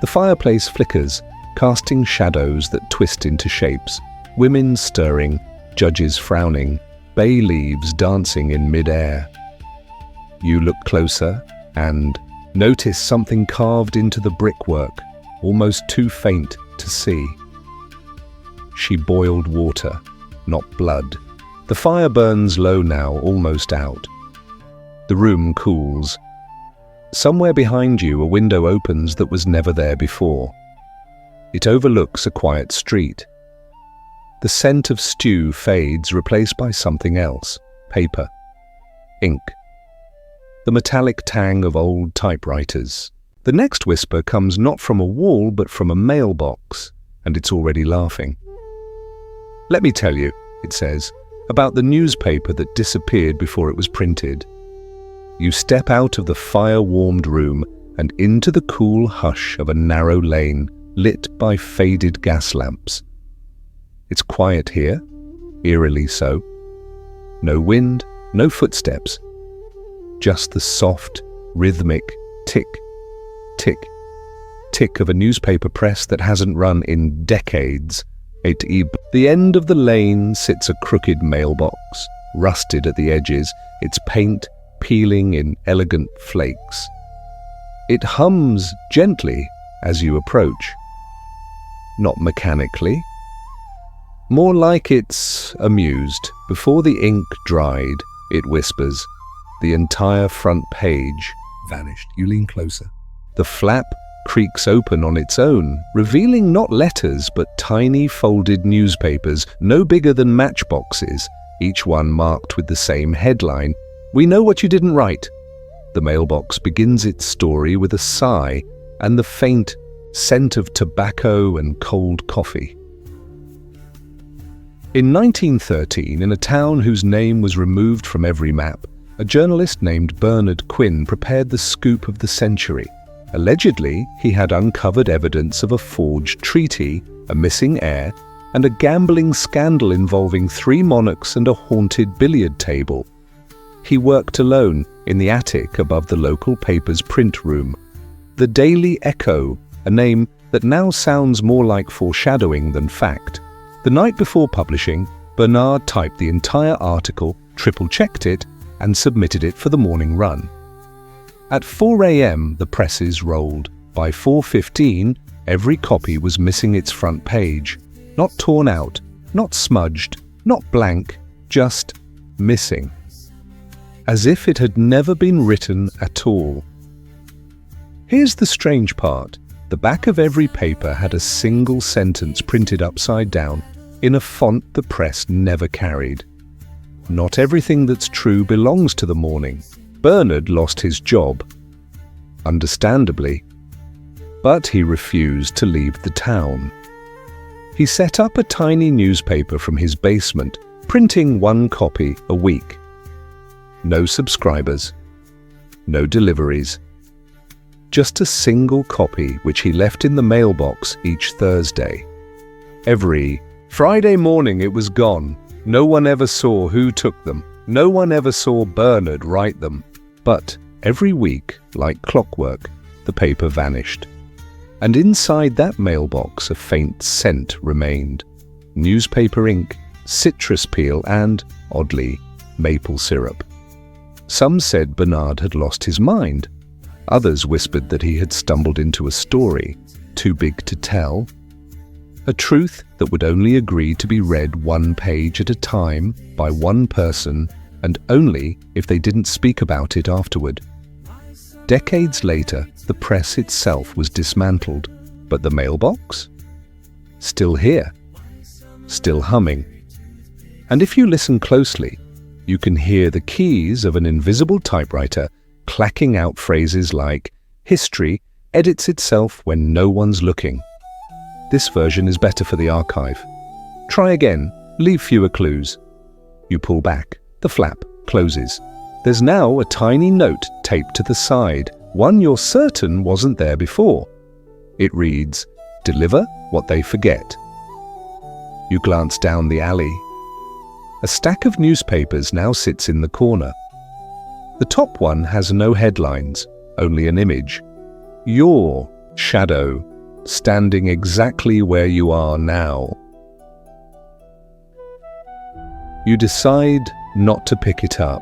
The fireplace flickers, casting shadows that twist into shapes. Women stirring, judges frowning, bay leaves dancing in mid-air. You look closer and notice something carved into the brickwork, almost too faint to see. She boiled water, not blood. The fire burns low now, almost out. The room cools. Somewhere behind you, a window opens that was never there before. It overlooks a quiet street. The scent of stew fades, replaced by something else: paper, ink, the metallic tang of old typewriters. The next whisper comes not from a wall, but from a mailbox, and it's already laughing. "Let me tell you," it says, "about the newspaper that disappeared before it was printed." You step out of the fire-warmed room and into the cool hush of a narrow lane lit by faded gas lamps. It's quiet here, eerily so. No wind, no footsteps. Just the soft, rhythmic tick, tick, tick of a newspaper press that hasn't run in decades. At the end of the lane sits a crooked mailbox, rusted at the edges, its paint peeling in elegant flakes. It hums gently as you approach. Not mechanically. More like it's amused. Before the ink dried, it whispers. The entire front page vanished. You lean closer. The flap creaks open on its own, revealing not letters but tiny folded newspapers no bigger than matchboxes, each one marked with the same headline, "We know what you didn't write." The mailbox begins its story with a sigh and the faint scent of tobacco and cold coffee. In 1913, in a town whose name was removed from every map, a journalist named Bernard Quinn prepared the scoop of the century. Allegedly, he had uncovered evidence of a forged treaty, a missing heir, and a gambling scandal involving 3 monarchs and a haunted billiard table. He worked alone in the attic above the local paper's print room. The Daily Echo, a name that now sounds more like foreshadowing than fact. The night before publishing, Bernard typed the entire article, triple-checked it, and submitted it for the morning run. At 4 a.m., the presses rolled. By 4:15, every copy was missing its front page. Not torn out, not smudged, not blank, just missing. As if it had never been written at all. Here's the strange part. The back of every paper had a single sentence printed upside down in a font the press never carried. Not everything that's true belongs to the morning. Bernard lost his job, understandably, but he refused to leave the town. He set up a tiny newspaper from his basement, printing 1 copy a week. No subscribers, no deliveries. Just a single copy which he left in the mailbox each Thursday. Every Friday morning it was gone. No one ever saw who took them. No one ever saw Bernard write them. But every week, like clockwork, the paper vanished. And inside that mailbox a faint scent remained. Newspaper ink, citrus peel and, oddly, maple syrup. Some said Bernard had lost his mind. Others whispered that he had stumbled into a story, too big to tell. A truth that would only agree to be read 1 page at a time by 1 person, and only if they didn't speak about it afterward. Decades later, the press itself was dismantled, but the mailbox? Still here, still humming. And if you listen closely, you can hear the keys of an invisible typewriter clacking out phrases like, "History edits itself when no one's looking." This version is better for the archive. Try again, leave fewer clues. You pull back, the flap closes. There's now a tiny note taped to the side, one you're certain wasn't there before. It reads, "Deliver what they forget." You glance down the alley. A stack of newspapers now sits in the corner. The top one has no headlines, only an image. Your shadow, standing exactly where you are now. You decide not to pick it up.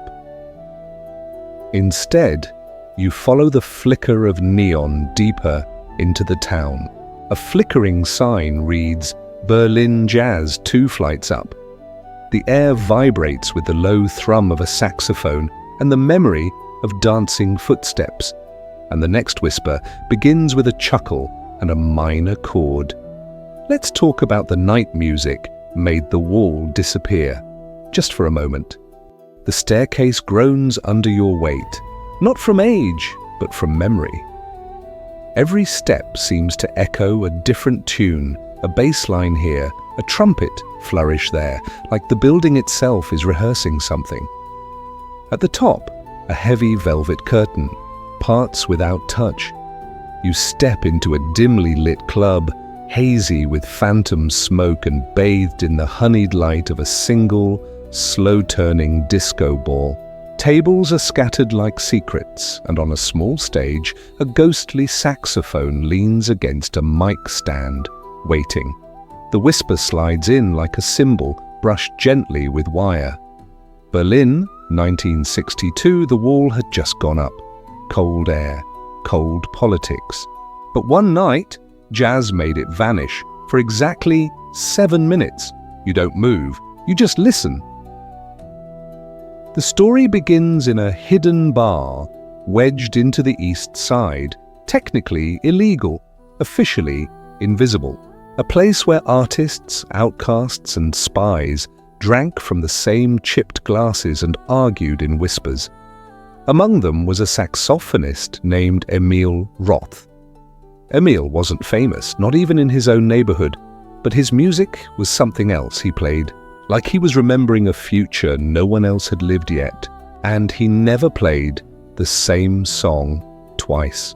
Instead, you follow the flicker of neon deeper into the town. A flickering sign reads, "Berlin Jazz 2 flights up." The air vibrates with the low thrum of a saxophone and the memory of dancing footsteps. And the next whisper begins with a chuckle and a minor chord. Let's talk about the night music made the wall disappear. Just for a moment. The staircase groans under your weight, not from age, but from memory. Every step seems to echo a different tune, a bass line here, a trumpet flourish there, like the building itself is rehearsing something. At the top, a heavy velvet curtain, parts without touch. You step into a dimly lit club, hazy with phantom smoke and bathed in the honeyed light of a single, slow-turning disco ball. Tables are scattered like secrets, and on a small stage, a ghostly saxophone leans against a mic stand, waiting. The whisper slides in like a cymbal, brushed gently with wire. Berlin, 1962, the wall had just gone up. Cold air, cold politics. But one night, jazz made it vanish for exactly 7 minutes. You don't move, you just listen. The story begins in a hidden bar, wedged into the east side, technically illegal, officially invisible. A place where artists, outcasts, and spies drank from the same chipped glasses and argued in whispers. Among them was a saxophonist named Emil Roth. Emil wasn't famous, not even in his own neighborhood, but his music was something else. He played like he was remembering a future no one else had lived yet, and he never played the same song twice.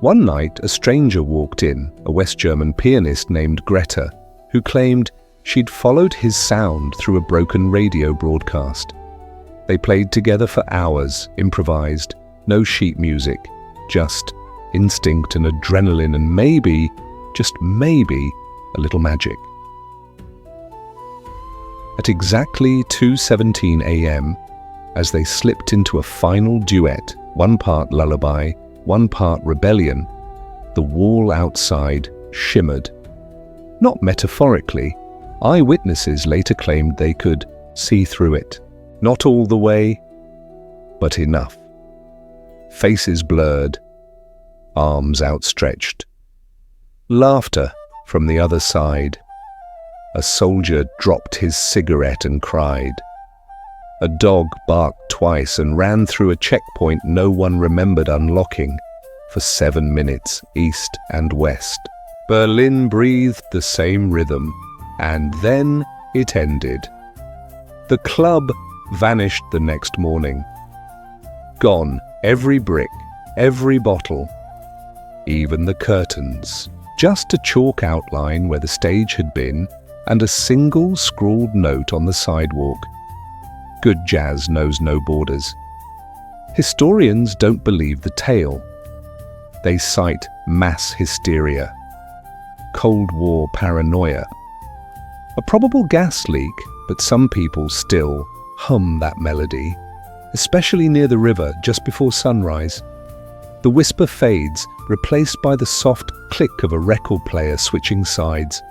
One night, a stranger walked in, a West German pianist named Greta, who claimed she'd followed his sound through a broken radio broadcast. They played together for hours, improvised, no sheet music, just instinct and adrenaline and maybe, just maybe, a little magic. At exactly 2:17 a.m., as they slipped into a final duet, one part lullaby, one part rebellion, the wall outside shimmered. Not metaphorically, eyewitnesses later claimed they could see through it. Not all the way, but enough. Faces blurred, arms outstretched. Laughter from the other side. A soldier dropped his cigarette and cried. A dog barked twice and ran through a checkpoint no one remembered unlocking for 7 minutes east and west. Berlin breathed the same rhythm, and then it ended. The club vanished the next morning. Gone, every brick, every bottle, even the curtains. Just a chalk outline where the stage had been and a single scrawled note on the sidewalk. Good jazz knows no borders. Historians don't believe the tale. They cite mass hysteria, Cold War paranoia, a probable gas leak, but some people still hum that melody, especially near the river just before sunrise. The whisper fades, replaced by the soft click of a record player switching sides.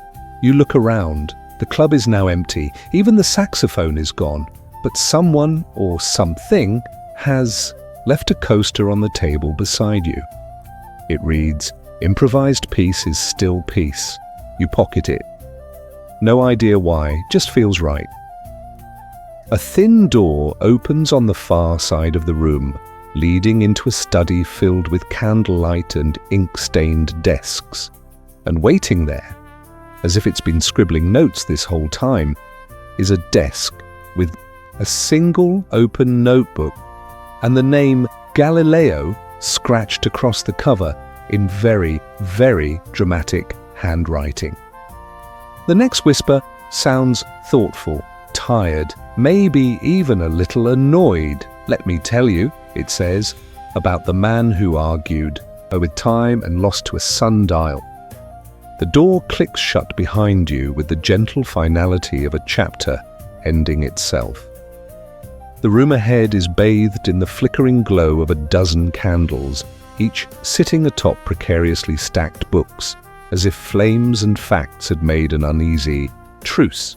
You look around. The club is now empty. Even the saxophone is gone. But someone or something has left a coaster on the table beside you. It reads, "Improvised peace is still peace." You pocket it. No idea why, just feels right. A thin door opens on the far side of the room, leading into a study filled with candlelight and ink-stained desks. And waiting there, as if it's been scribbling notes this whole time, is a desk with a single open notebook and the name Galileo scratched across the cover in very, very dramatic handwriting. The next whisper sounds thoughtful, tired, maybe even a little annoyed. "Let me tell you," it says, "about the man who argued with time and lost to a sundial." The door clicks shut behind you with the gentle finality of a chapter ending itself. The room ahead is bathed in the flickering glow of a dozen candles, each sitting atop precariously stacked books, as if flames and facts had made an uneasy truce.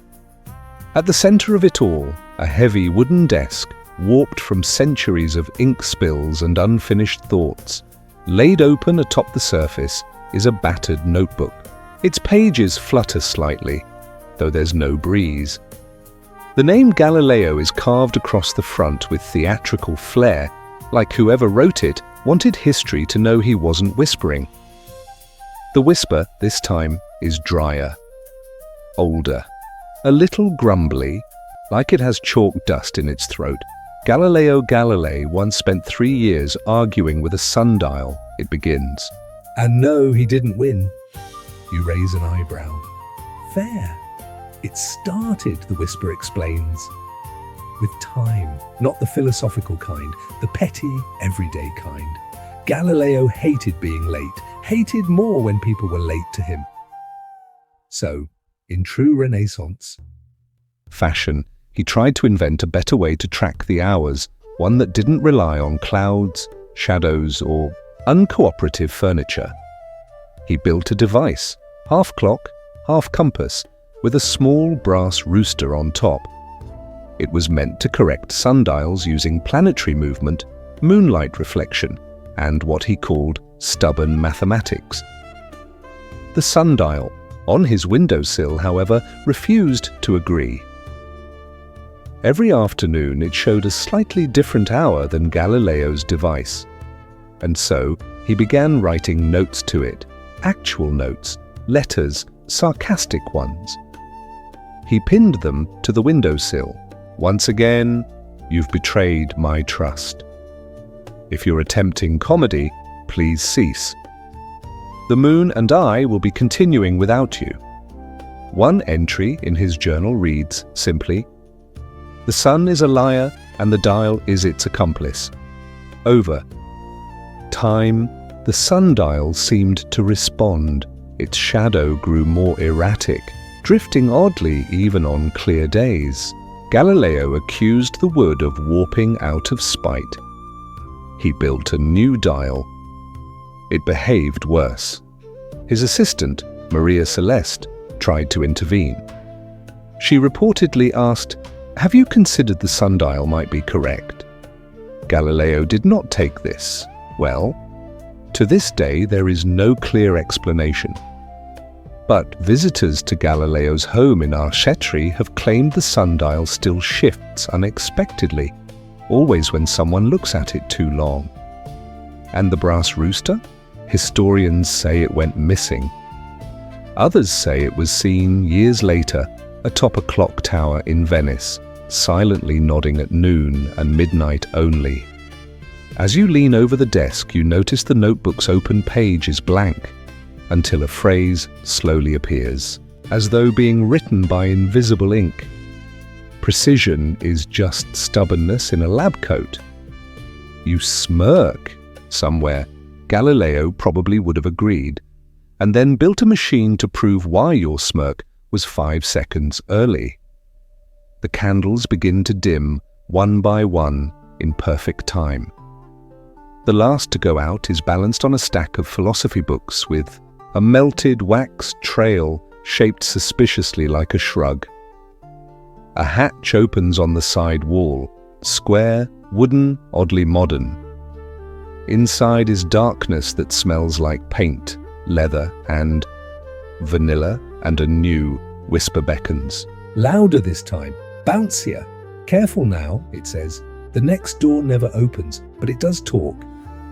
At the center of it all, a heavy wooden desk, warped from centuries of ink spills and unfinished thoughts. Laid open atop the surface is a battered notebook. Its pages flutter slightly, though there's no breeze. The name Galileo is carved across the front with theatrical flair, like whoever wrote it wanted history to know he wasn't whispering. The whisper, this time, is drier, older, a little grumbly, like it has chalk dust in its throat. Galileo Galilei once spent 3 years arguing with a sundial, it begins. "And no, he didn't win." You raise an eyebrow. "Fair. It started," the whisper explains, "with time, not the philosophical kind, the petty, everyday kind. Galileo hated being late, hated more when people were late to him. So, in true Renaissance fashion, he tried to invent a better way to track the hours, one that didn't rely on clouds, shadows, or uncooperative furniture. He built a device, half clock, half compass, with a small brass rooster on top. It was meant to correct sundials using planetary movement, moonlight reflection, and what he called stubborn mathematics. The sundial, on his windowsill, however, refused to agree. Every afternoon it showed a slightly different hour than Galileo's device, and so he began writing notes to it, actual notes, letters, sarcastic ones. He pinned them to the windowsill. Once again, you've betrayed my trust. If you're attempting comedy, please cease. The moon and I will be continuing without you. One entry in his journal reads simply, "The sun is a liar and the dial is its accomplice." Over time, the sundial seemed to respond. Its shadow grew more erratic, drifting oddly even on clear days. Galileo accused the wood of warping out of spite. He built a new dial. It behaved worse. His assistant, Maria Celeste, tried to intervene. She reportedly asked, "Have you considered the sundial might be correct?" Galileo did not take this well. To this day, there is no clear explanation. But visitors to Galileo's home in Archetri have claimed the sundial still shifts unexpectedly, always when someone looks at it too long. And the brass rooster? Historians say it went missing. Others say it was seen years later atop a clock tower in Venice, silently nodding at noon and midnight only. As you lean over the desk, you notice the notebook's open page is blank, until a phrase slowly appears, as though being written by invisible ink. Precision is just stubbornness in a lab coat. You smirk somewhere. Galileo probably would have agreed, and then built a machine to prove why your smirk was 5 seconds early. The candles begin to dim, one by one, in perfect time. The last to go out is balanced on a stack of philosophy books with a melted wax trail shaped suspiciously like a shrug. A hatch opens on the side wall, square, wooden, oddly modern. Inside is darkness that smells like paint, leather, and vanilla, and a new whisper beckons. Louder this time, bouncier. Careful now, it says. The next door never opens, but it does talk.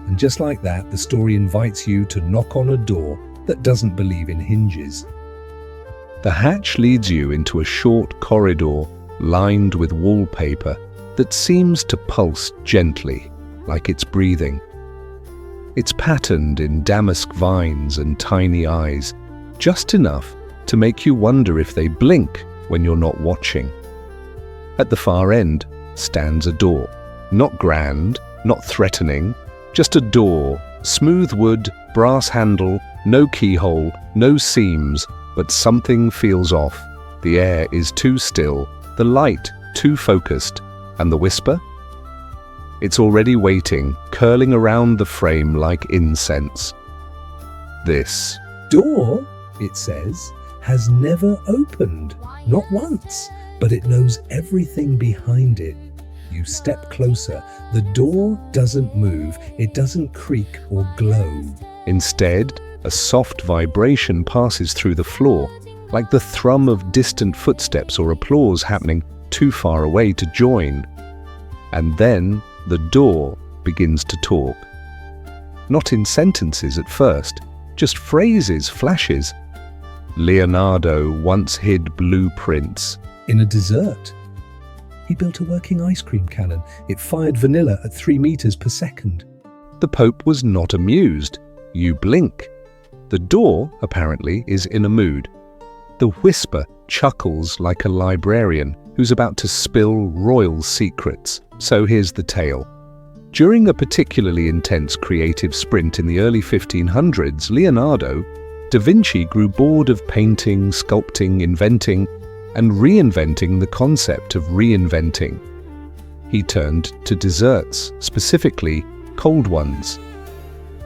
And just like that, the story invites you to knock on a door that doesn't believe in hinges. The hatch leads you into a short corridor lined with wallpaper that seems to pulse gently, like it's breathing. It's patterned in damask vines and tiny eyes, just enough to make you wonder if they blink when you're not watching. At the far end stands a door. Not grand, not threatening, just a door, smooth wood, brass handle, no keyhole, no seams, but something feels off. The air is too still, the light too focused, and the whisper? It's already waiting, curling around the frame like incense. This door, it says, has never opened. Not once, but it knows everything behind it. You step closer. The door doesn't move. It doesn't creak or glow. Instead, a soft vibration passes through the floor, like the thrum of distant footsteps or applause happening too far away to join. And then the door begins to talk. Not in sentences at first, just phrases, flashes. Leonardo once hid blueprints. In a dessert. He built a working ice cream cannon. It fired vanilla at 3 meters per second. The Pope was not amused. You blink. The door, apparently, is in a mood. The whisper chuckles like a librarian who's about to spill royal secrets. So here's the tale. During a particularly intense creative sprint in the early 1500s, Leonardo da Vinci grew bored of painting, sculpting, inventing, and reinventing the concept of reinventing. He turned to desserts, specifically cold ones.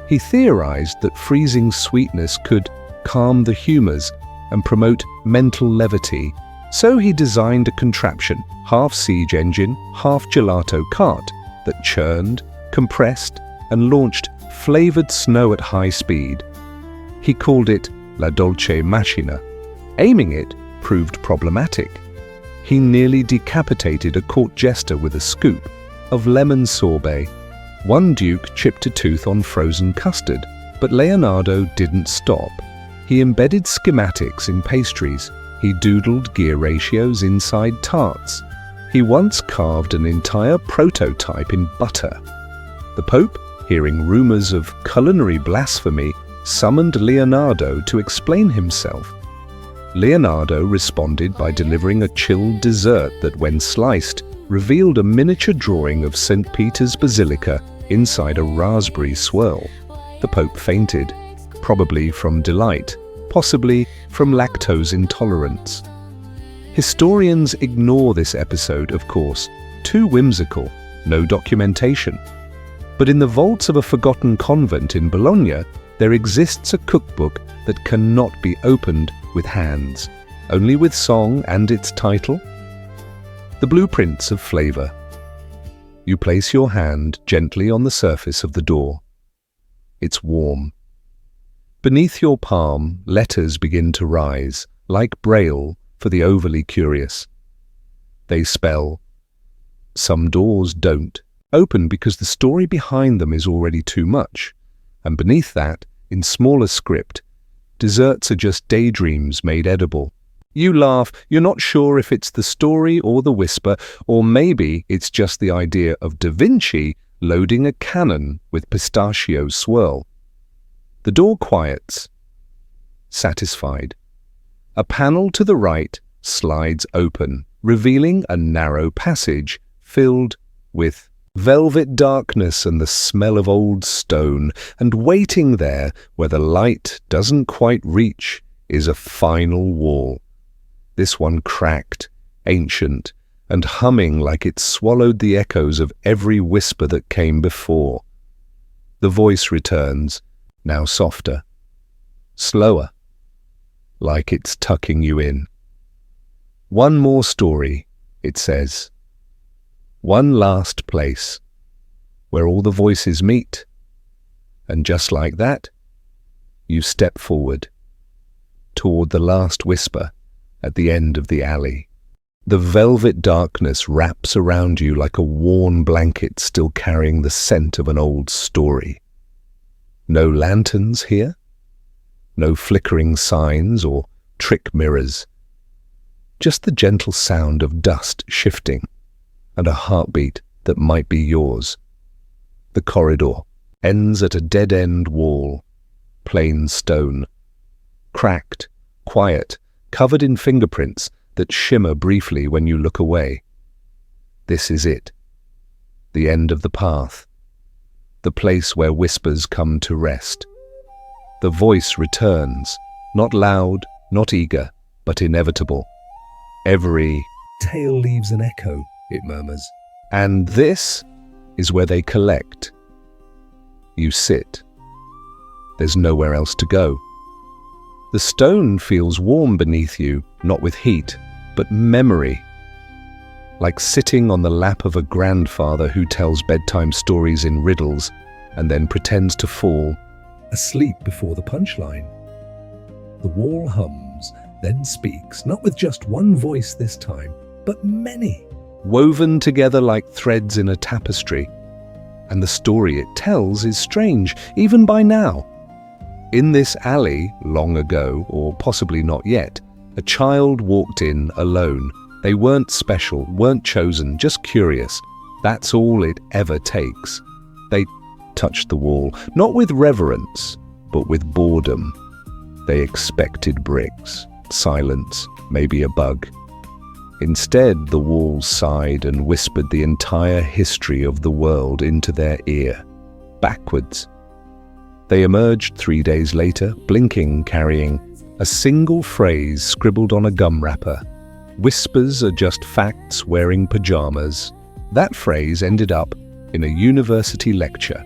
He theorized that freezing sweetness could calm the humors and promote mental levity, so he designed a contraption, half siege engine, half gelato cart, that churned, compressed, and launched flavored snow at high speed. He called it La Dolce Macchina. Aiming it proved problematic. He nearly decapitated a court jester with a scoop of lemon sorbet. One duke chipped a tooth on frozen custard, but Leonardo didn't stop. He embedded schematics in pastries. He doodled gear ratios inside tarts. He once carved an entire prototype in butter. The Pope, hearing rumors of culinary blasphemy, summoned Leonardo to explain himself. Leonardo responded by delivering a chilled dessert that, when sliced, revealed a miniature drawing of St. Peter's Basilica inside a raspberry swirl. The Pope fainted, probably from delight, possibly from lactose intolerance. Historians ignore this episode, of course, too whimsical, no documentation. But in the vaults of a forgotten convent in Bologna, there exists a cookbook that cannot be opened with hands, only with song and its title. The Blueprints of Flavor. You place your hand gently on the surface of the door. It's warm. Beneath your palm, letters begin to rise, like Braille for the overly curious. They spell. Some doors don't open because the story behind them is already too much, and beneath that, in smaller script, desserts are just daydreams made edible. You laugh, you're not sure if it's the story or the whisper, or maybe it's just the idea of Da Vinci loading a cannon with pistachio swirl. The door quiets. Satisfied. A panel to the right slides open, revealing a narrow passage filled with velvet darkness and the smell of old stone, and waiting there where the light doesn't quite reach is a final wall. This one cracked, ancient, and humming like it swallowed the echoes of every whisper that came before. The voice returns, now softer, slower, like it's tucking you in. One more story, it says. One last place, where all the voices meet. And just like that, you step forward, toward the last whisper at the end of the alley. The velvet darkness wraps around you like a worn blanket still carrying the scent of an old story. No lanterns here, no flickering signs or trick mirrors, just the gentle sound of dust shifting and a heartbeat that might be yours. The corridor ends at a dead-end wall, plain stone, cracked, quiet, covered in fingerprints that shimmer briefly when you look away. This is it, the end of the path, the place where whispers come to rest. The voice returns, not loud, not eager, but inevitable. Every tale leaves an echo, it murmurs. And this is where they collect. You sit. There's nowhere else to go. The stone feels warm beneath you, not with heat, but memory. Like sitting on the lap of a grandfather who tells bedtime stories in riddles and then pretends to fall asleep before the punchline. The wall hums, then speaks, not with just one voice this time, but many, woven together like threads in a tapestry. And the story it tells is strange, even by now. In this alley, long ago, or possibly not yet, a child walked in alone. They weren't special, weren't chosen, just curious. That's all it ever takes. They touched the wall, not with reverence, but with boredom. They expected bricks, silence, maybe a bug. Instead, the walls sighed and whispered the entire history of the world into their ear, backwards. They emerged 3 days later, blinking, carrying a single phrase scribbled on a gum wrapper. Whispers are just facts wearing pajamas. That phrase ended up in a university lecture,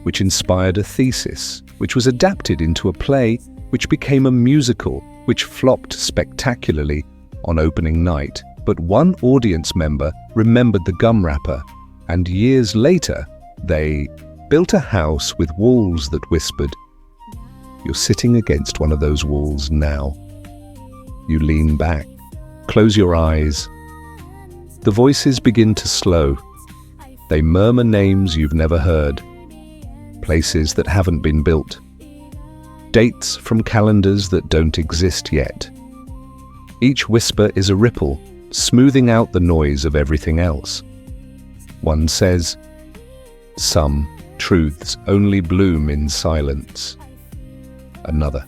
which inspired a thesis, which was adapted into a play, which became a musical, which flopped spectacularly on opening night. But one audience member remembered the gum wrapper, and years later, they built a house with walls that whispered. You're sitting against one of those walls now. You lean back, close your eyes. The voices begin to slow. They murmur names you've never heard, places that haven't been built, dates from calendars that don't exist yet. Each whisper is a ripple, smoothing out the noise of everything else. One says, "Some truths only bloom in silence." Another,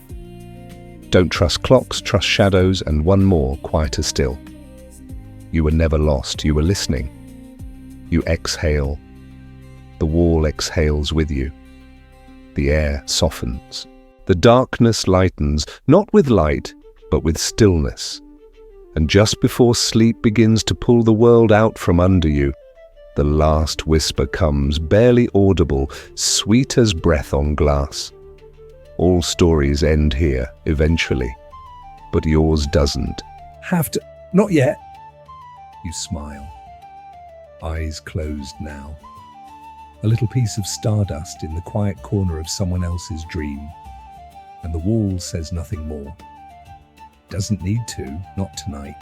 "Don't trust clocks, trust shadows," and one more, quieter still. You were never lost, you were listening. You exhale. The wall exhales with you. The air softens. The darkness lightens, not with light, but with stillness. And just before sleep begins to pull the world out from under you, the last whisper comes, barely audible, sweet as breath on glass. All stories end here, eventually, but yours doesn't. Have to... Not yet. You smile. Eyes closed now. A little piece of stardust in the quiet corner of someone else's dream. And the wall says nothing more. Doesn't need to, not tonight.